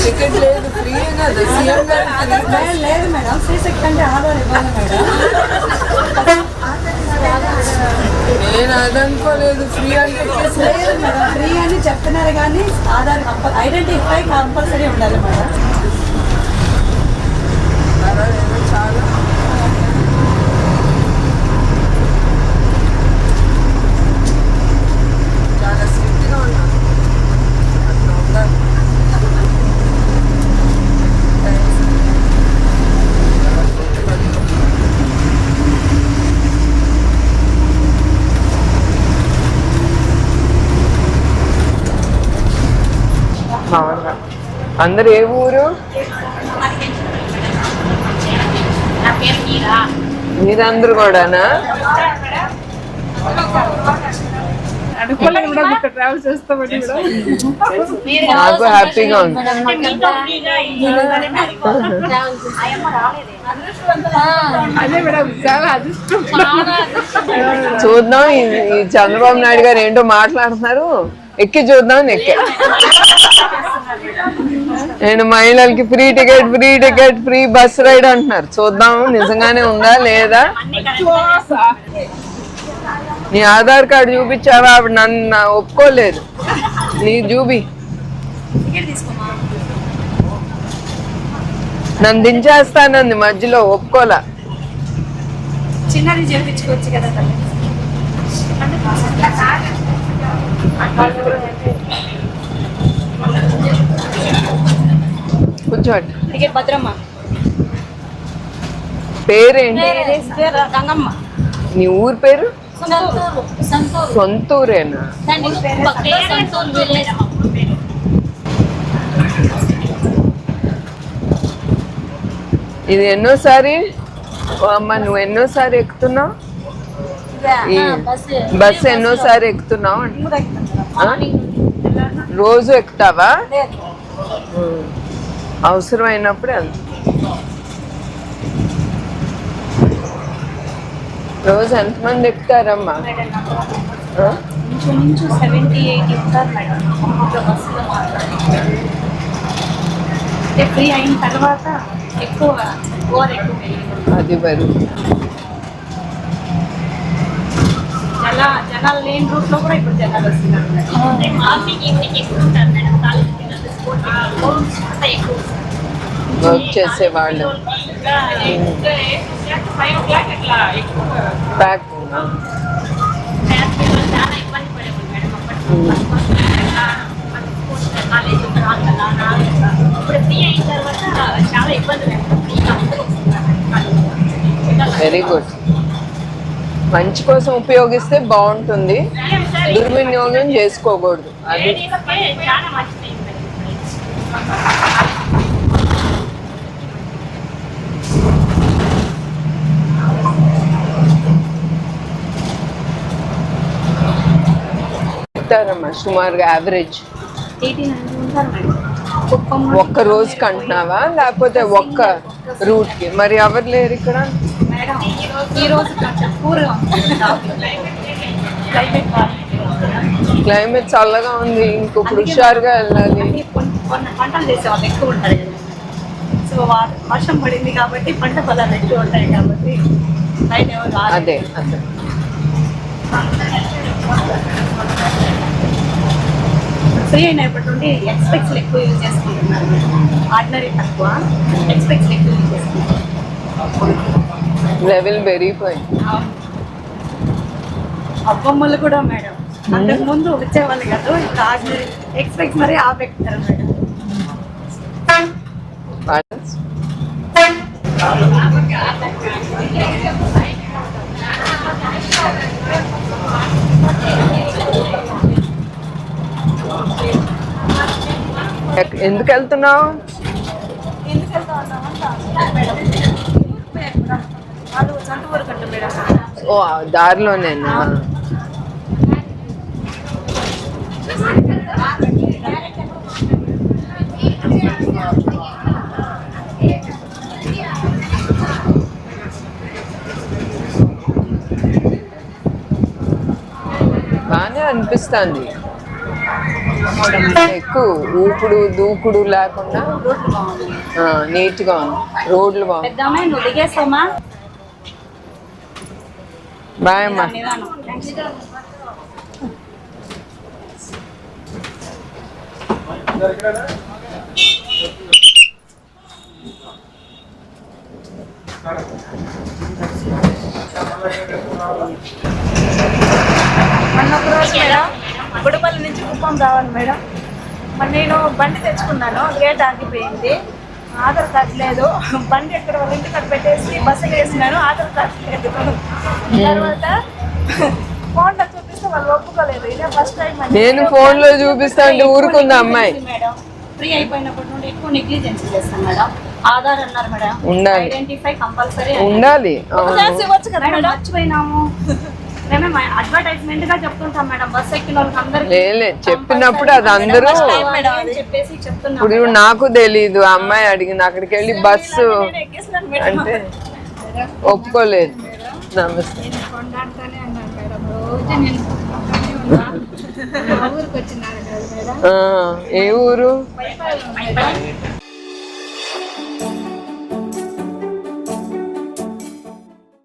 Ticket లేదు, free కదా CM గారు. లేదు మేడం, ఫ్రీ సెక్ట్ అంటే ఆధార్ ఇవ్వాలి మేడం. నేను అదనుకోలేదు, ఫ్రీ అంటే లేదు మేడం. ఫ్రీ అని చెప్తున్నారు కానీ ఆధార్ ఐడెంటిఫై కంపల్సరీ ఉండాలి మేడం. చాలా చాలా స్ట్రిక్ట్గా ఉన్నాను. అట్లా ఉండాలి. అందరు ఏ ఊరు? మీరందరూ కూడానా? నాకు హ్యాపీగా ఉంది. చూద్దాం ఈ చంద్రబాబు నాయుడు గారు ఏంటో మాట్లాడుతున్నారు, ఎక్కి చూద్దాం. ఎక్కే నేను మహిళలకి free ticket free bus ride అంటున్నారు. చూద్దాం నిజంగానే ఉందా లేదా. నీ ఆధార్ కార్డు చూపించావా? ఆవిడ నన్ను ఒప్పుకోలేదు. నీ చూపి. నన్ను దించేస్తానంది మధ్యలో, ఒప్పుకోలా. చిన్నది చేయించుకోవచ్చు కదా. కూర్చోండి. టికెట్ భద్రమ్మ. పేరేంటి? గంగమ్మ. నీ ఊరు పేరు? సొంతూరేనా? ఇది ఎన్నోసారి అమ్మ? నువ్వు ఎన్నోసారి ఎక్కుతున్నావు ఈ బస్సు? ఎన్నోసారి ఎక్కుతున్నావు? రోజు ఎక్కుతావా? అవసరమైనప్పుడే అది. రోజు ఎంతమంది ఎక్కుతారమ్మా? ఫ్రీ అయిన తర్వాత ఎక్కువ అది బరు జనాలు లేని రూట్ లో కూడా ఇప్పుడు జనాలు వస్తున్నారు. వర్క్ చేసేవాళ్ళు ప్యాక్. Very good. మంచి కోసం ఉపయోగిస్తే బాగుంటుంది, దుర్వినియోగం చేసుకోకూడదు. అది చెప్తారమ్మా సుమారుగా యావరేజ్? ఒక్క రోజుకి అంటున్నావా లేకపోతే ఒక్క రూట్ కి? మరి ఎవరు లేరు ఇక్కడ? క్లైమేట్ చల్లగా ఉంది, ఇంకొప్పుడు హుషారుగా వెళ్ళాలి. పంటలు చేసేవాళ్ళు ఎక్కువ ఉంటారు కదా, సో వర్షం పడింది కాబట్టి పంట పొలాలు ఎక్కువ ఉంటాయి కాబట్టి అదే అదే. ఫ్రీ అయినప్పటి నుండి ఎక్స్పెక్ట్స్ ఎక్కువ యూజ్ చేసుకుంటున్నారు. ఆర్డినరీ తక్కువ, ఎక్స్పెక్ట్స్ ఎక్కువ యూజ్ చేసుకుంటున్నారు. లెవెల్ పెరిగిపోయింది. అబ్బమ్మలు కూడా మేడం అంతకు ముందు వచ్చేవాళ్ళు కాదు, ఇప్పుడు ఆర్డినరీ ఎక్స్పెక్ట్స్ మరీ ఆపెక్తారు మేడం. ఎందుకు వెళ్తున్నావు? ఓ దారిలోనేనా? అనిపిస్తుంది. ఎక్కువ ఊపుడు దూకుడు లేకుండా రోడ్లు బాగున్నాయి. నీట్గా ఉంది. రోడ్లు బాగుంది. పెద్దమ్మ నువ్వు దిగేస్తామా? బాయ్ అమ్మా. నిదానం. మొన్న ఒక రోజు మేడం గుడిపల్లి నుంచి కుప్పం రావాలి మేడం. మరి నేను బండి తెచ్చుకున్నాను, గేట్ ఆగిపోయింది, ఆధార్ కార్డు లేదు. బండి ఎక్కడ వాళ్ళ ఇంటి కట్ట పెట్టేసి బస్సులు వేసినాను, ఆధార్ కార్డు లేదు. తర్వాత ఫోన్లో చూపిస్తే వాళ్ళు ఒప్పుకోలేదు. ఇదే ఫస్ట్ టైం నేను ఫోన్ లో చూపిస్తా అంటే ఊరుకుంది అమ్మాయి. మేడం ఫ్రీ అయిపోయినప్పటి నుండి ఎక్కువ నెగ్లిజెన్స్ చేస్తాం మేడం. ఆధార్ అన్నారు మేడం, ఉండాలి. ఐడెంటిఫై కంపల్సరీ ఉండాలి. ఇవ్వచ్చు కదా మేడం. మేడం. మర్చిపోయినాము. మేమే అడ్వర్టైజ్మెంట్ గా చెప్తుంటాం మేడం, బస్ ఎక్కిన వాళ్ళకి అందరికీ లేలే చెప్పినప్పుడు అది అందరూ అని చెప్పేసి చెప్తున్నాం. ఇప్పుడు నాకు తెలీదు. ఆ అమ్మాయి అడిగింది అక్కడికి వెళ్ళి బస్సు ఎక్కేసినాను మేడం. అంటే ఒప్పుకోలేదు. నమస్తే. కొండంతానే అన్నాను మేడం. రోజు నేను ఊరికి వచ్చినాను కదా మేడం. ఏ ఊరు? పైపాడు మేడం.